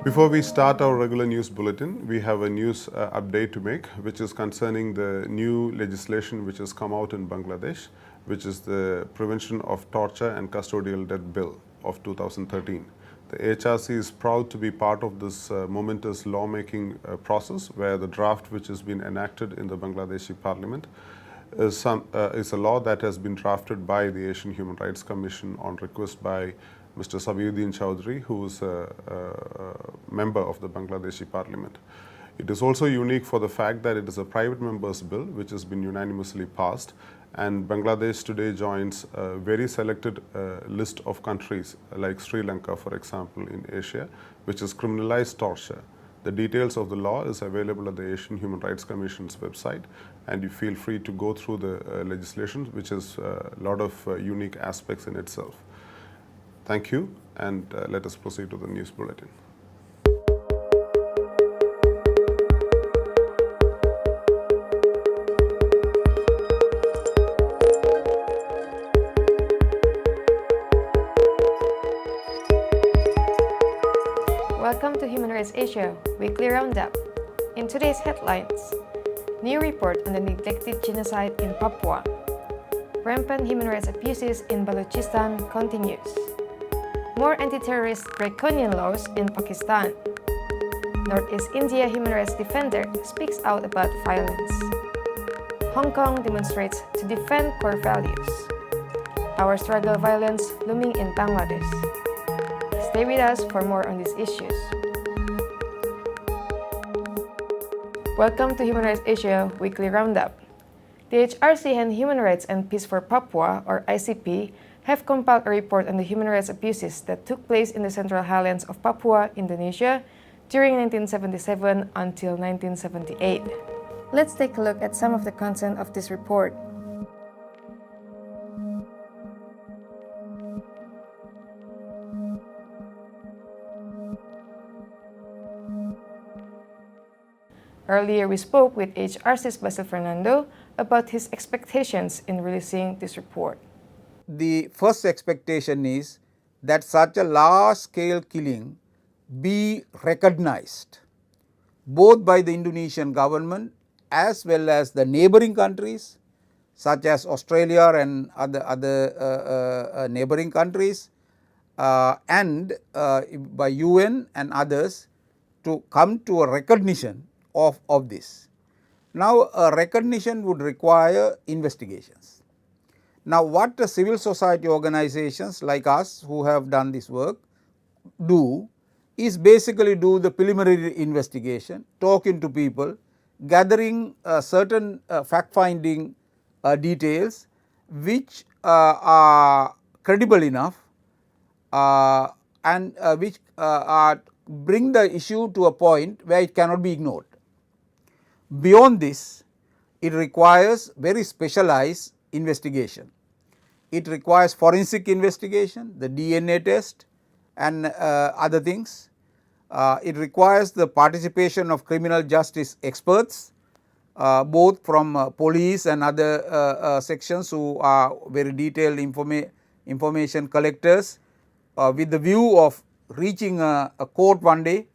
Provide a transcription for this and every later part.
Before we start our regular news bulletin, we have a news update to make, which is concerning the new legislation which has come out in Bangladesh, which is the Prevention of Torture and Custodial Death Bill of 2013. The AHRC is proud to be part of this momentous lawmaking process, where the draft which has been enacted in the Bangladeshi parliament is a law that has been drafted by the Asian Human Rights Commission on request by Mr. Sabiuddin Chowdhury, who is a member of the Bangladeshi parliament. It is also unique for the fact that it is a private member's bill which has been unanimously passed, and Bangladesh today joins a very selected list of countries like Sri Lanka, for example, in Asia, which has criminalized torture. The details of the law is available at the Asian Human Rights Commission's website, and you feel free to go through the legislation, which has a lot of unique aspects in itself. Thank you, and let us proceed to the news bulletin. Welcome to Human Rights Asia Weekly Roundup. In today's headlines, new report on the neglected genocide in Papua. Rampant human rights abuses in Balochistan continues. More anti-terrorist draconian laws in Pakistan. Northeast India human rights defender speaks out about violence. Hong Kong demonstrates to defend core values. Power struggle violence looming in Bangladesh. Stay with us for more on these issues. Welcome to Human Rights Asia Weekly Roundup. The AHRC and Human Rights and Peace for Papua, or ICP, have compiled a report on the human rights abuses that took place in the Central Highlands of Papua, Indonesia, during 1977 until 1978. Let's take a look at some of the content of this report. Earlier, we spoke with AHRC's Basil Fernando about his expectations in releasing this report. The first expectation is that such a large-scale killing be recognized both by the Indonesian government as well as the neighboring countries such as Australia and other neighboring countries, and by UN and others, to come to a recognition of this. Now, a recognition would require investigations. Now, what the civil society organizations like us who have done this work do is basically do the preliminary investigation, talking to people, gathering certain fact-finding details which are credible enough and which bring the issue to a point where it cannot be ignored. Beyond this, it requires very specialized investigation. It requires forensic investigation, the DNA test and other things. It requires the participation of criminal justice experts, both from police and other sections who are very detailed information collectors, with the view of reaching a court one day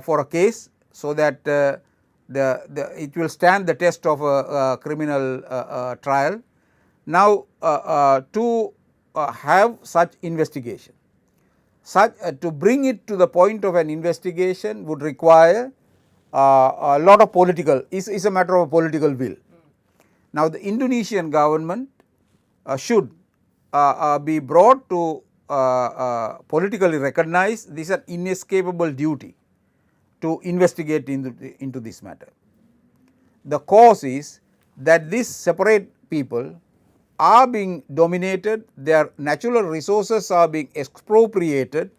for a case, so that it will stand the test of a criminal trial. Now, to have such investigation, to bring it to the point of an investigation would require a lot of political, is a matter of political will. Now, the Indonesian government should be brought to politically recognize this is an inescapable duty to investigate into this matter. The cause is that these separate people are being dominated, their natural resources are being expropriated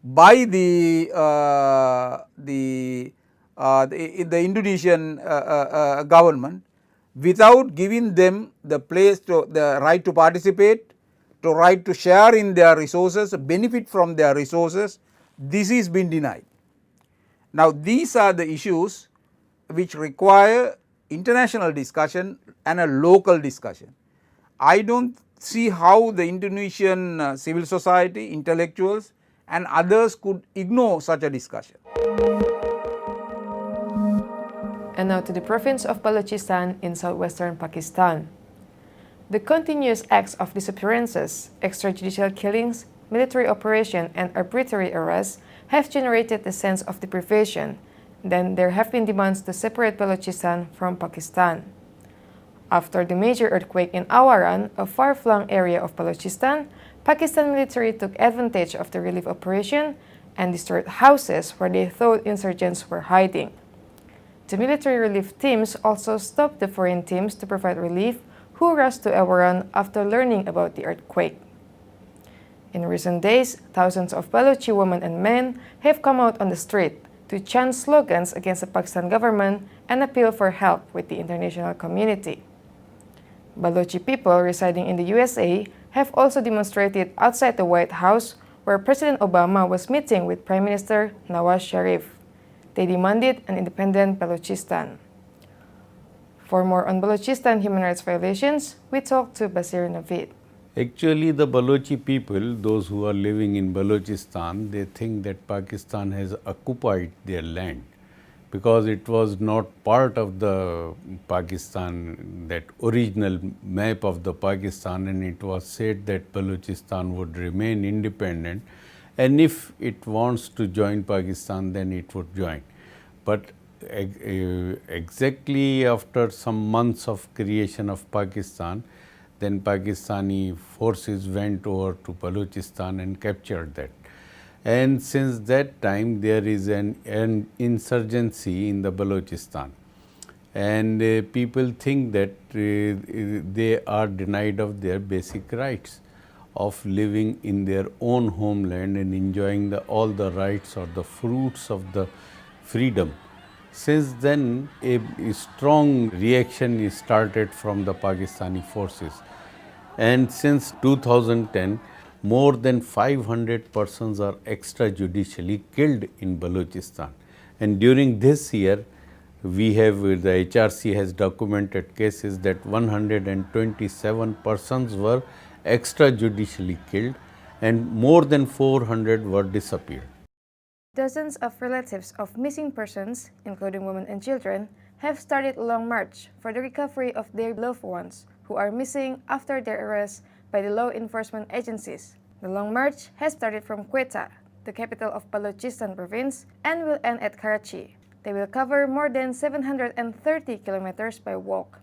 by the Indonesian government without giving them the right to participate, to right to share in their resources, benefit from their resources. This is being denied. Now, these are the issues which require international discussion and a local discussion. I do not see how the Indonesian civil society, intellectuals and others could ignore such a discussion. And now to the province of Balochistan in southwestern Pakistan. The continuous acts of disappearances, extrajudicial killings, military operation, and arbitrary arrests have generated a sense of deprivation. Then there have been demands to separate Balochistan from Pakistan. After the major earthquake in Awaran, a far-flung area of Balochistan, Pakistan military took advantage of the relief operation and destroyed houses where they thought insurgents were hiding. The military relief teams also stopped the foreign teams to provide relief who rushed to Awaran after learning about the earthquake. In recent days, thousands of Balochi women and men have come out on the street to chant slogans against the Pakistan government and appeal for help with the international community. Balochi people residing in the USA have also demonstrated outside the White House where President Obama was meeting with Prime Minister Nawaz Sharif. They demanded an independent Balochistan. For more on Balochistan human rights violations, we talked to Basir Naveed. Actually, the Balochi people, those who are living in Balochistan, they think that Pakistan has occupied their land because it was not part of the Pakistan, that original map of the Pakistan, and it was said that Balochistan would remain independent, and if it wants to join Pakistan, then it would join. But exactly after some months of creation of Pakistan, then Pakistani forces went over to Balochistan and captured that. And since that time, there is an insurgency in the Balochistan. And people think that they are denied of their basic rights of living in their own homeland and enjoying all the rights or the fruits of the freedom. Since then, a strong reaction is started from the Pakistani forces. And since 2010, more than 500 persons are extrajudicially killed in Balochistan. And during this year, we have, the AHRC has documented cases that 127 persons were extrajudicially killed and more than 400 were disappeared. Dozens of relatives of missing persons, including women and children, have started a long march for the recovery of their loved ones who are missing after their arrest by the law enforcement agencies. The long march has started from Quetta, the capital of Balochistan province, and will end at Karachi. They will cover more than 730 kilometers by walk.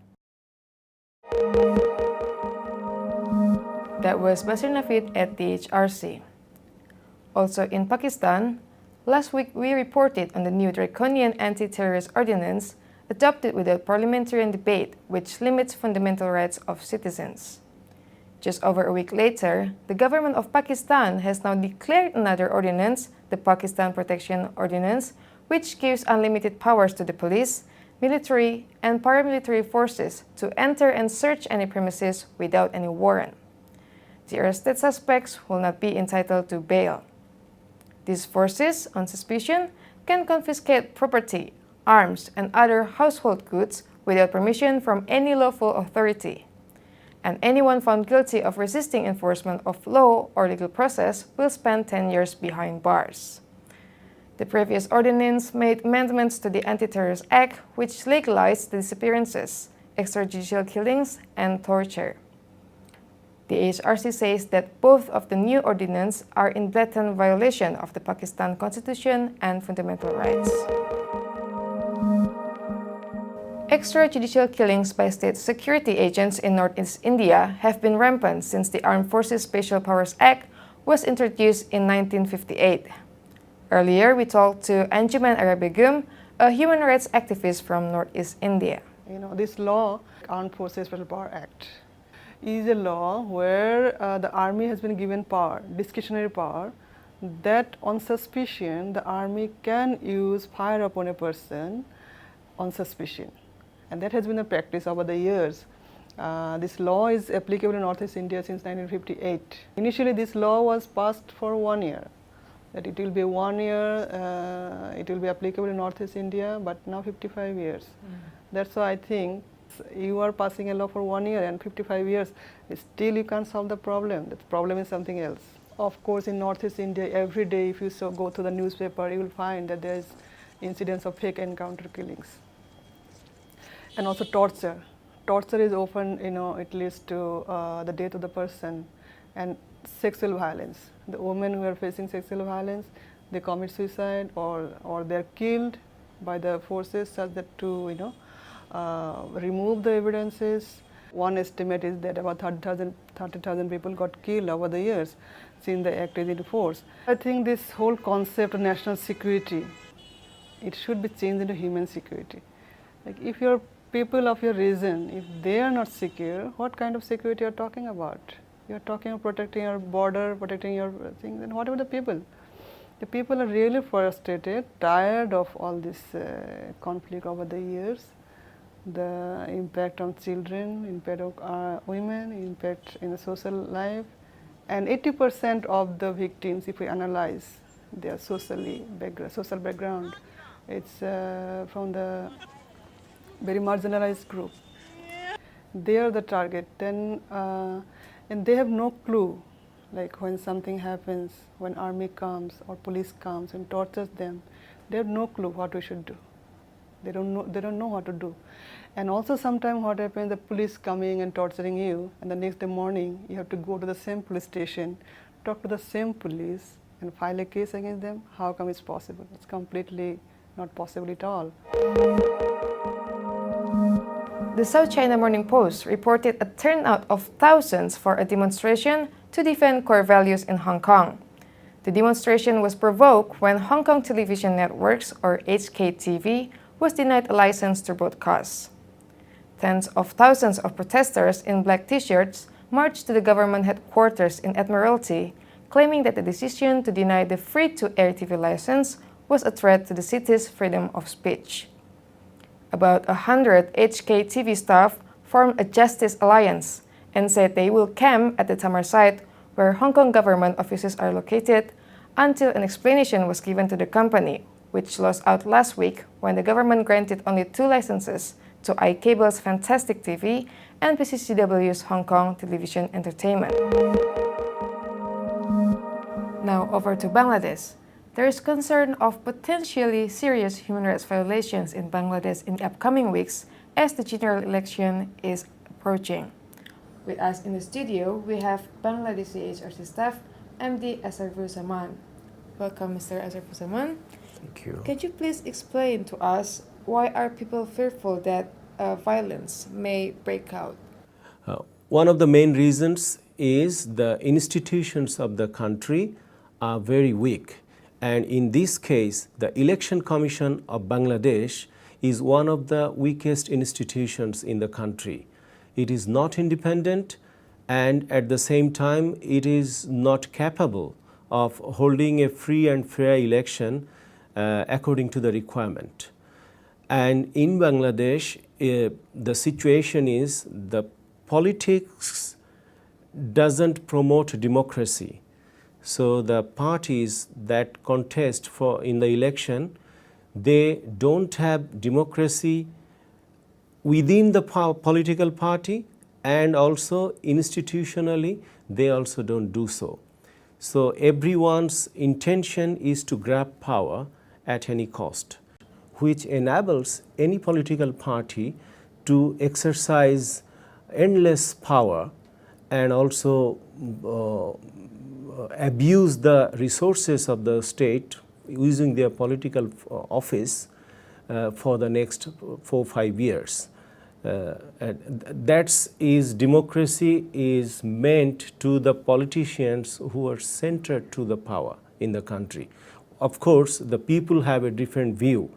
That was Basir Naveed at the AHRC. Also in Pakistan, last week we reported on the new draconian anti-terrorist ordinance adopted without parliamentary debate, which limits fundamental rights of citizens. Just over a week later, the government of Pakistan has now declared another ordinance, the Pakistan Protection Ordinance, which gives unlimited powers to the police, military, and paramilitary forces to enter and search any premises without any warrant. The arrested suspects will not be entitled to bail. These forces, on suspicion, can confiscate property, arms, and other household goods without permission from any lawful authority. And anyone found guilty of resisting enforcement of law or legal process will spend 10 years behind bars. The previous ordinance made amendments to the Anti-Terrorist Act, which legalized the disappearances, extrajudicial killings, and torture. The AHRC says that both of the new ordinances are in blatant violation of the Pakistan Constitution and fundamental rights. Extrajudicial killings by state security agents in Northeast India have been rampant since the Armed Forces Special Powers Act was introduced in 1958. Earlier, we talked to Anjuman Ara Begum, a human rights activist from Northeast India. This law, Armed Forces Special Power Act, is a law where the army has been given power, discretionary power, that on suspicion the army can use fire upon a person on suspicion. And that has been a practice over the years. This law is applicable in Northeast India since 1958. Initially, this law was passed for 1 year. That it will be 1 year, it will be applicable in Northeast India, but now 55 years. That's why I think you are passing a law for 1 year and 55 years, still you can't solve the problem. The problem is something else. Of course, in Northeast India, every day if you go to the newspaper, you will find that there is incidents of fake encounter killings. And also torture. Torture is often, it leads to the death of the person, and sexual violence. The women who are facing sexual violence, they commit suicide or they're killed by the forces such that to remove the evidences. One estimate is that about 30,000 people got killed over the years since the act is in force. I think this whole concept of national security, it should be changed into human security. Like if your people of your region, if they are not secure, what kind of security you are talking about? You are talking of protecting your border, protecting your things, and what about the people? The people are really frustrated, tired of all this conflict over the years, the impact on children, impact on women, impact in the social life, and 80% of the victims, if we analyze their social background, it's from the very marginalized group. They are the target. Then, and they have no clue, like when something happens, when army comes or police comes and tortures them, they have no clue what we should do. They don't know what to do. And also sometimes what happens, the police coming and torturing you, and the next day morning you have to go to the same police station, talk to the same police and file a case against them. How come it's possible? It's completely not possible at all. The South China Morning Post reported a turnout of thousands for a demonstration to defend core values in Hong Kong. The demonstration was provoked when Hong Kong Television Networks, or HKTV, was denied a license to broadcast. Tens of thousands of protesters in black t-shirts marched to the government headquarters in Admiralty, claiming that the decision to deny the free-to-air TV license was a threat to the city's freedom of speech. About 100 HKTV staff formed a Justice Alliance and said they will camp at the Tamar site where Hong Kong government offices are located until an explanation was given to the company, which lost out last week when the government granted only 2 licenses to iCable's Fantastic TV and PCCW's Hong Kong Television Entertainment. Now over to Bangladesh. There is concern of potentially serious human rights violations in Bangladesh in the upcoming weeks as the general election is approaching. With us in the studio, we have Bangladesh AHRC staff, MD Azharfuzaman. Welcome, Mr. Azharfuzaman. Thank you. Can you please explain to us why are people fearful that violence may break out? One of the main reasons is the institutions of the country are very weak. And in this case, the Election Commission of Bangladesh is one of the weakest institutions in the country. It is not independent, and at the same time, it is not capable of holding a free and fair election according to the requirement. And in Bangladesh, the situation is the politics doesn't promote democracy. So the parties that contest in the election, they don't have democracy within the political party, and also institutionally they also don't do so. So everyone's intention is to grab power at any cost, which enables any political party to exercise endless power and also abuse the resources of the state using their political office for the next 4-5 years. Democracy is meant to the politicians who are centered to the power in the country. Of course, the people have a different view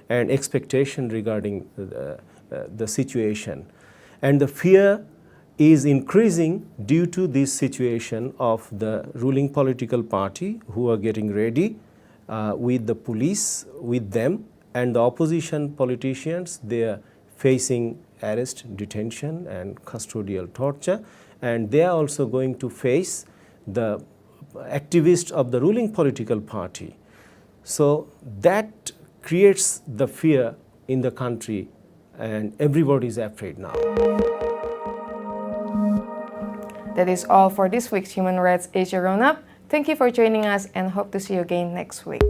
and expectation regarding the situation, and the fear is increasing due to this situation of the ruling political party who are getting ready with the police with them, and the opposition politicians, they are facing arrest, detention and custodial torture, and they are also going to face the activists of the ruling political party. So that creates the fear in the country, and everybody is afraid now. That is all for this week's Human Rights Asia Roundup. Thank you for joining us and hope to see you again next week.